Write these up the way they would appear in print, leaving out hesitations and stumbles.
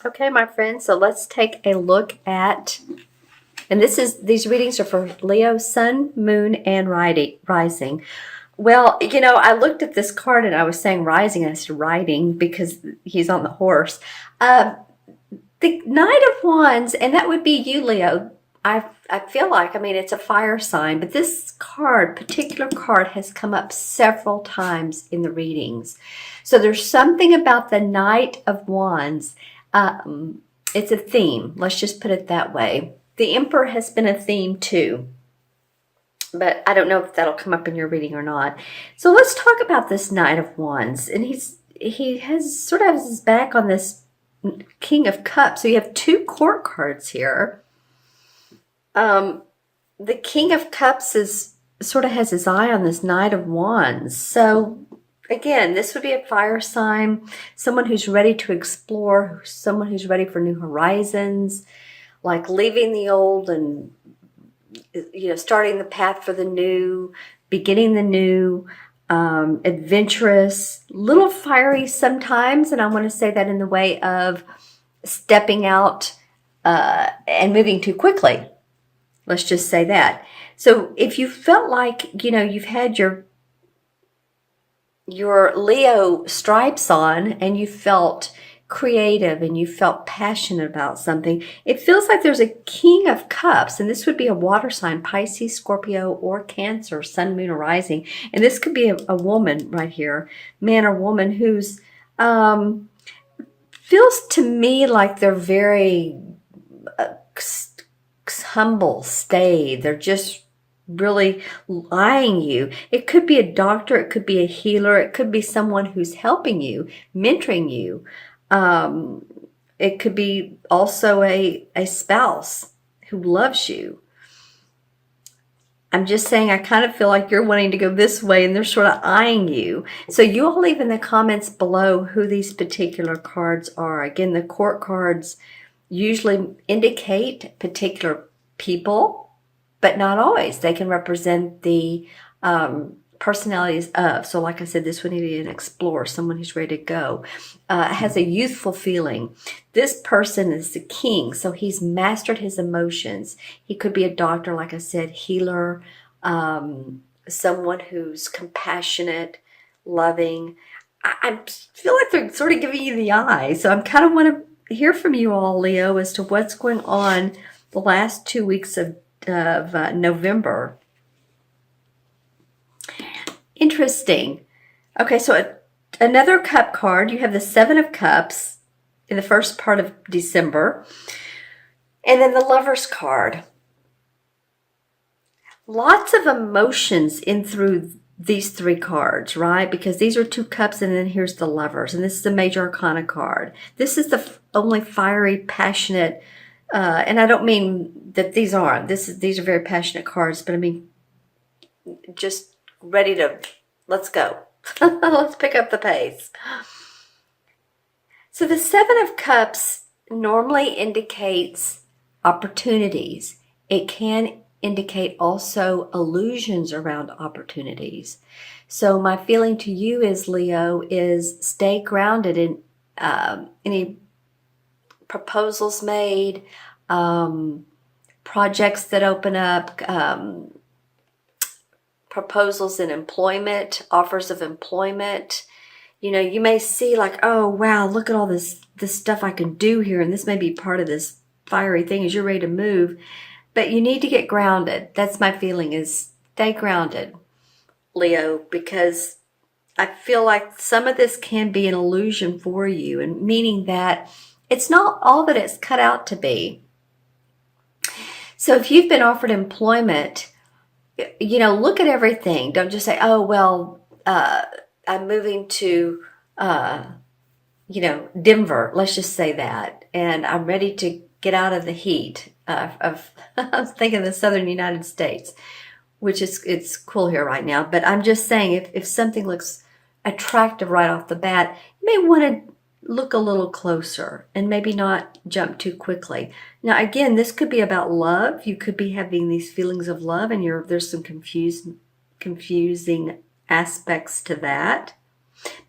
Okay, my friends, so let's take a look at, and these readings are for Leo, Sun, Moon, and Rising. Well, I looked at this card and I was saying rising, and I said riding because he's on the horse. The Knight of Wands, and that would be you, Leo. I feel like, it's a fire sign, but this particular card has come up several times in the readings. So there's something about the Knight of Wands. It's a theme. Let's just put it that way. The Emperor has been a theme too, but I don't know if that'll come up in your reading or not. So let's talk about this Knight of Wands. And he has sort of his back on this King of Cups. So you have two court cards here. The King of Cups sort of has his eye on this Knight of Wands. So again, this would be a fire sign, someone who's ready to explore, someone who's ready for new horizons, like leaving the old and starting the path for the new, beginning the new, adventurous, little fiery sometimes, and I want to say that in the way of stepping out and moving too quickly. Let's just say that. So if you felt like, you've had your Leo stripes on and you felt creative and you felt passionate about something, it feels like there's a King of Cups, and this would be a water sign, Pisces, Scorpio, or Cancer, Sun, Moon, or Rising. And this could be a woman right here, man or woman, who's feels to me like they're very humble, staid. They're just really eyeing you. It could be a doctor, it could be a healer, it could be someone who's helping you, mentoring you. It could be also a spouse who loves you. I'm just saying, I kind of feel like you're wanting to go this way and they're sort of eyeing you. So you all leave in the comments below who these particular cards are. Again, the court cards usually indicate particular people, but not always. They can represent the personalities of. So like I said, this would be an explorer, someone who's ready to go, has a youthful feeling. This person is the king, so he's mastered his emotions. He could be a doctor, like I said, healer, someone who's compassionate, loving. I feel like they're sort of giving you the eye. So I'm kind of want to hear from you all, Leo, as to what's going on the last 2 weeks of November. Interesting. Okay, so another cup card. You have the Seven of Cups in the first part of December. And then the Lover's card. Lots of emotions in through these three cards, right? Because these are two cups and then here's the Lovers. And this is the Major Arcana card. This is the only fiery, passionate, and I don't mean that these aren't. These are very passionate cards, but I mean just ready to, let's go. Let's pick up the pace. So the Seven of Cups normally indicates opportunities. It can indicate also illusions around opportunities. So my feeling to you is, Leo, is stay grounded in any proposals made, projects that open up, proposals in employment, offers of employment. You may see like, oh, wow, look at all this stuff I can do here. And this may be part of this fiery thing as you're ready to move. But you need to get grounded. That's my feeling, is stay grounded, Leo, because I feel like some of this can be an illusion for you, and meaning that it's not all that it's cut out to be. So if you've been offered employment, look at everything. Don't just say, oh, well, I'm moving to, Denver. Let's just say that. And I'm ready to get out of the heat I was thinking the southern United States, which it's cool here right now. But I'm just saying, if something looks attractive right off the bat, you may want to look a little closer and maybe not jump too quickly. Now, again, this could be about love. You could be having these feelings of love, and there's some confusing aspects to that,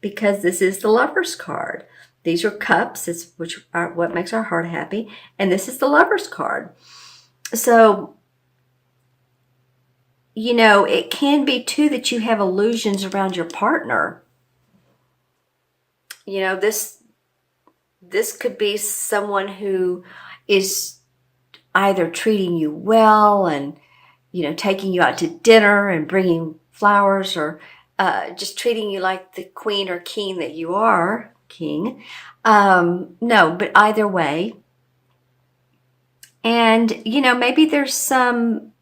because this is the Lover's card. These are cups, which are what makes our heart happy. And this is the Lover's card. So, it can be too that you have illusions around your partner. This could be someone who is either treating you well and, taking you out to dinner and bringing flowers, or just treating you like the queen or king that you are, king. No, but either way. And, maybe there's some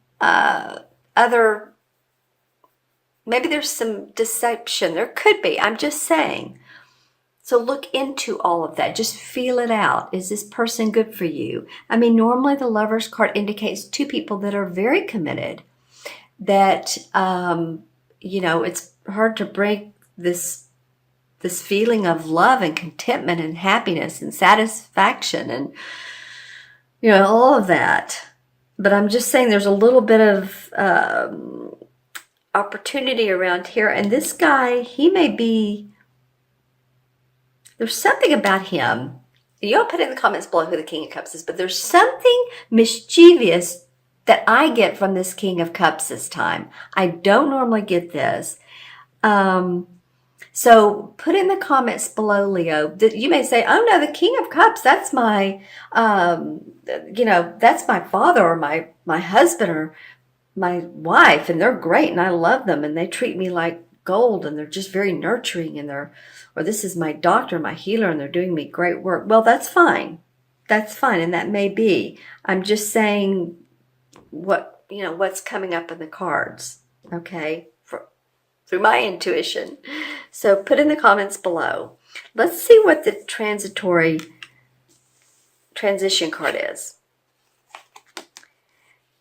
maybe there's some deception. There could be. I'm just saying. So look into all of that. Just feel it out. Is this person good for you? I mean, normally the Lover's card indicates two people that are very committed, that, it's hard to break this feeling of love and contentment and happiness and satisfaction and, all of that. But I'm just saying there's a little bit of opportunity around here. And this guy, he may be... There's something about him. You'll put in the comments below who the King of Cups is, but there's something mischievous that I get from this King of Cups this time. I don't normally get this. So put in the comments below, Leo. You may say, oh no, the King of Cups, that's my, that's my father or my husband or my wife, and they're great and I love them and they treat me like gold and they're just very nurturing and or this is my doctor, my healer, and they're doing me great work. Well, that's fine. That's fine. And that may be. I'm just saying what's coming up in the cards. Okay. Through my intuition. So put in the comments below. Let's see what the transitory transition card is.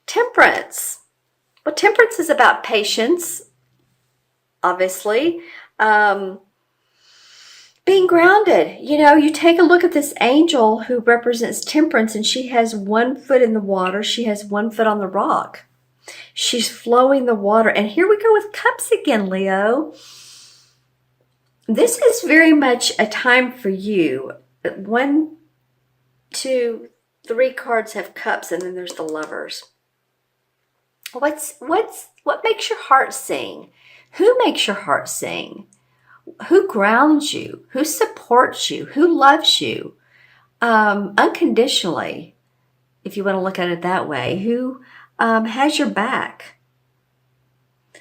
Temperance. Well, temperance is about patience, obviously. Being grounded. You take a look at this angel who represents temperance, and she has 1 foot in the water. She has 1 foot on the rock. She's flowing the water. And here we go with cups again, Leo. This is very much a time for you. 1, 2, 3 cards have cups, and then there's the Lovers. What makes your heart sing? Who makes your heart sing? Who grounds you? Who supports you? Who loves you unconditionally, if you want to look at it that way? Who has your back?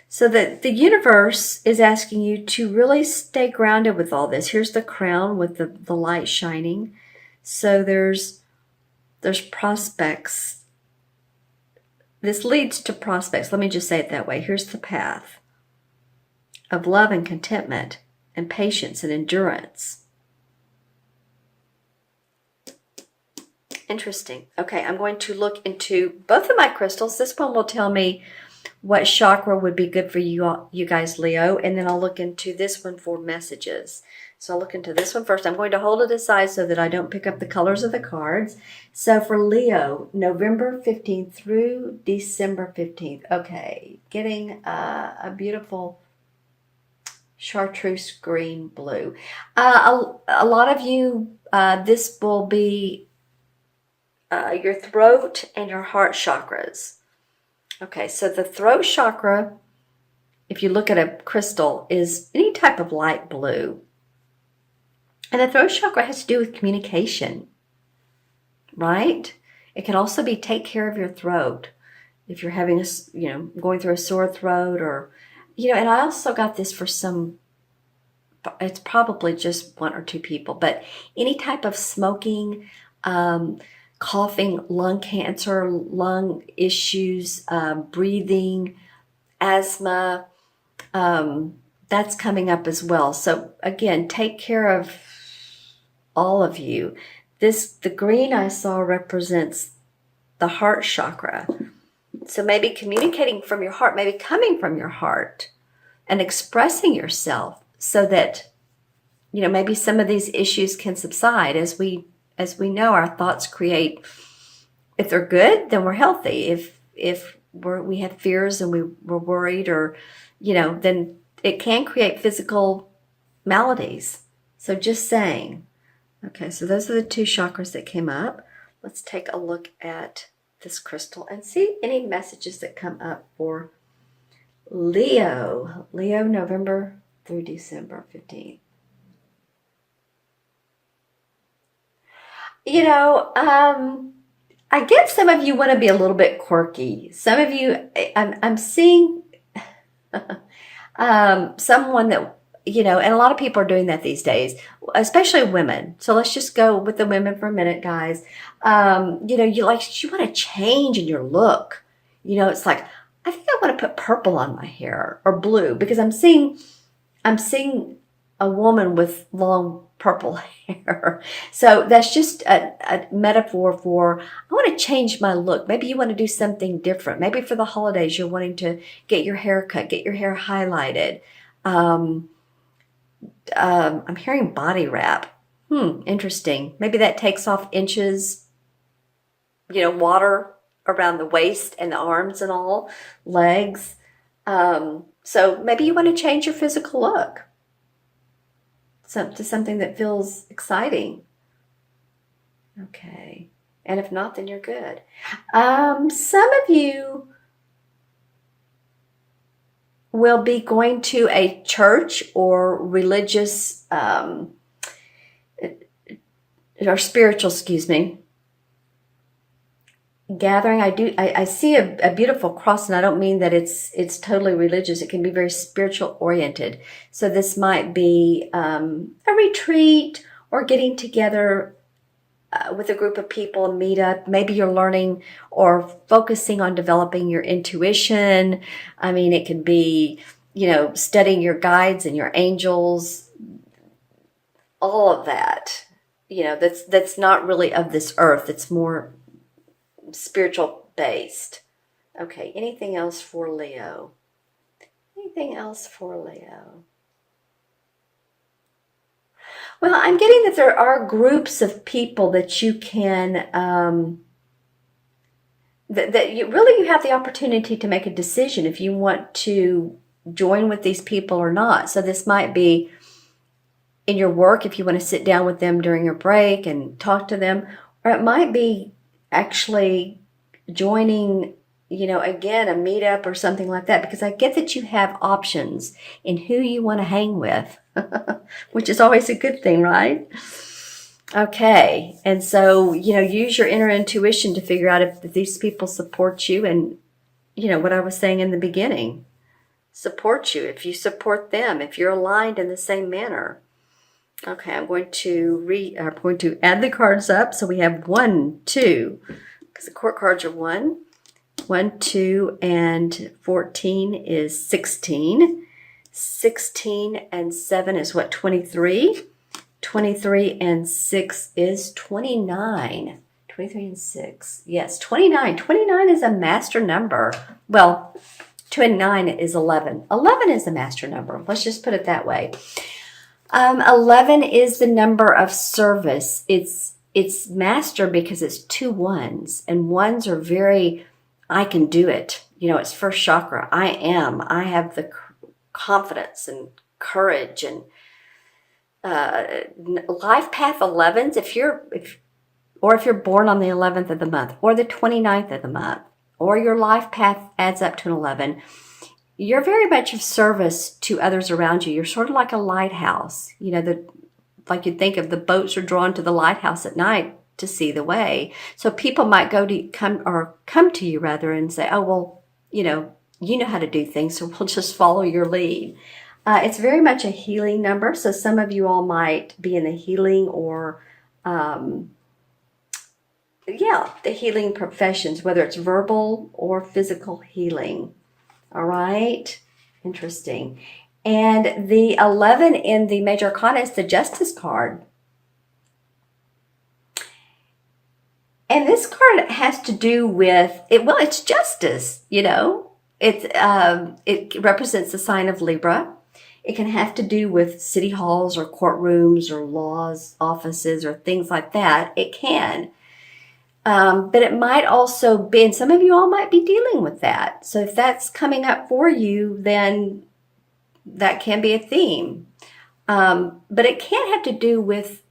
So that the universe is asking you to really stay grounded with all this. Here's the crown with the light shining. So there's prospects. This leads to prospects. Let me just say it that way. Here's the path of love and contentment and patience and endurance. Interesting. Okay, I'm going to look into both of my crystals. This one will tell me what chakra would be good for you guys, Leo, and then I'll look into this one for messages. So I'll look into this one first. I'm going to hold it aside so that I don't pick up the colors of the cards. So for Leo, November 15th through December 15th. Okay, getting a beautiful chartreuse green blue. A lot of you, this will be your throat and your heart chakras. Okay, so the throat chakra, if you look at a crystal, is any type of light blue. And the throat chakra has to do with communication, right? It can also be take care of your throat. If you're having going through a sore throat or, and I also got this for it's probably just 1 or 2 people, but any type of smoking, coughing, lung cancer, lung issues, breathing, asthma, that's coming up as well. So again, take care of all of you. The green I saw represents the heart chakra. So maybe communicating from your heart, maybe coming from your heart and expressing yourself so that, maybe some of these issues can subside. As we know, our thoughts create, if they're good, then we're healthy. If we have fears and we're worried or, then it can create physical maladies. So just saying, Okay, so those are the two chakras that came up. Let's take a look at this crystal and see any messages that come up for Leo. Leo, November through December 15th. I guess some of you want to be a little bit quirky. Some of you, I'm seeing someone that, and a lot of people are doing that these days, especially women. So let's just go with the women for a minute, guys. You want to change in your look. It's like, I think I want to put purple on my hair or blue because I'm seeing a woman with long purple hair. So that's just a metaphor for, I want to change my look. Maybe you want to do something different. Maybe for the holidays, you're wanting to get your hair cut, get your hair highlighted. I'm hearing body wrap. Interesting. Maybe that takes off inches, water around the waist and the arms and all, legs. So maybe you want to change your physical look to something that feels exciting. Okay. And if not, then you're good. Some of you will be going to a church or religious or spiritual, gathering. I see a beautiful cross, and I don't mean that it's totally religious. It can be very spiritual oriented. So this might be a retreat or getting together with a group of people and meet up. Maybe you're learning or focusing on developing your intuition. I mean, it could be, studying your guides and your angels, all of that. That's not really of this earth. It's more spiritual based. Okay, anything else for Leo? Anything else for Leo? Well, I'm getting that there are groups of people that you can, that you have the opportunity to make a decision if you want to join with these people or not. So this might be in your work if you want to sit down with them during your break and talk to them, or it might be actually joining, again, a meetup or something like that, because I get that you have options in who you want to hang with, which is always a good thing, right? Okay. And so, use your inner intuition to figure out if these people support you and, what I was saying in the beginning, support you, if you support them, if you're aligned in the same manner. Okay, I'm going to add the cards up. So we have 1, 2, because the court cards are 1, 2, and 14 is 16. 16 and 7 is what, 23? 23 and 6 is 29. 23 and 6. Yes, 29. 29 is a master number. Well, 2 and 9 is 11. 11 is a master number. Let's just put it that way. 11 is the number of service. It's master because it's 2 ones, and ones are very, I can do it. It's first chakra. I have the confidence and courage and life path 11s. If you're born on the 11th of the month or the 29th of the month, or your life path adds up to an 11, you're very much of service to others around you. You're sort of like a lighthouse. Like you'd think of the boats are drawn to the lighthouse at night to see the way. So people might come to you rather and say, oh, well, you know how to do things, so we'll just follow your lead. It's very much a healing number. So some of you all might be in the healing or, the healing professions, whether it's verbal or physical healing. All right. Interesting. And the 11 in the Major Arcana is the Justice card. And this card has to do with it. Well, it's justice, it represents the sign of Libra. It can have to do with city halls or courtrooms or laws, offices, or things like that. It can. But it might also be, and some of you all might be dealing with that. So if that's coming up for you, then that can be a theme. But it can have to do with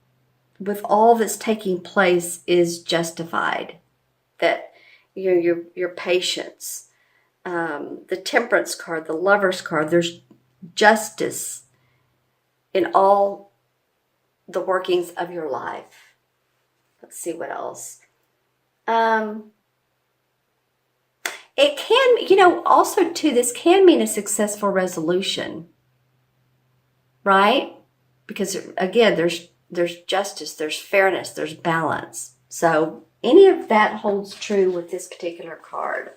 with all that's taking place is justified. That your patience, the temperance card, the lover's card, there's justice in all the workings of your life. Let's see what else. It can, also too, this can mean a successful resolution, right? Because again, there's justice, there's fairness, there's balance. So any of that holds true with this particular card.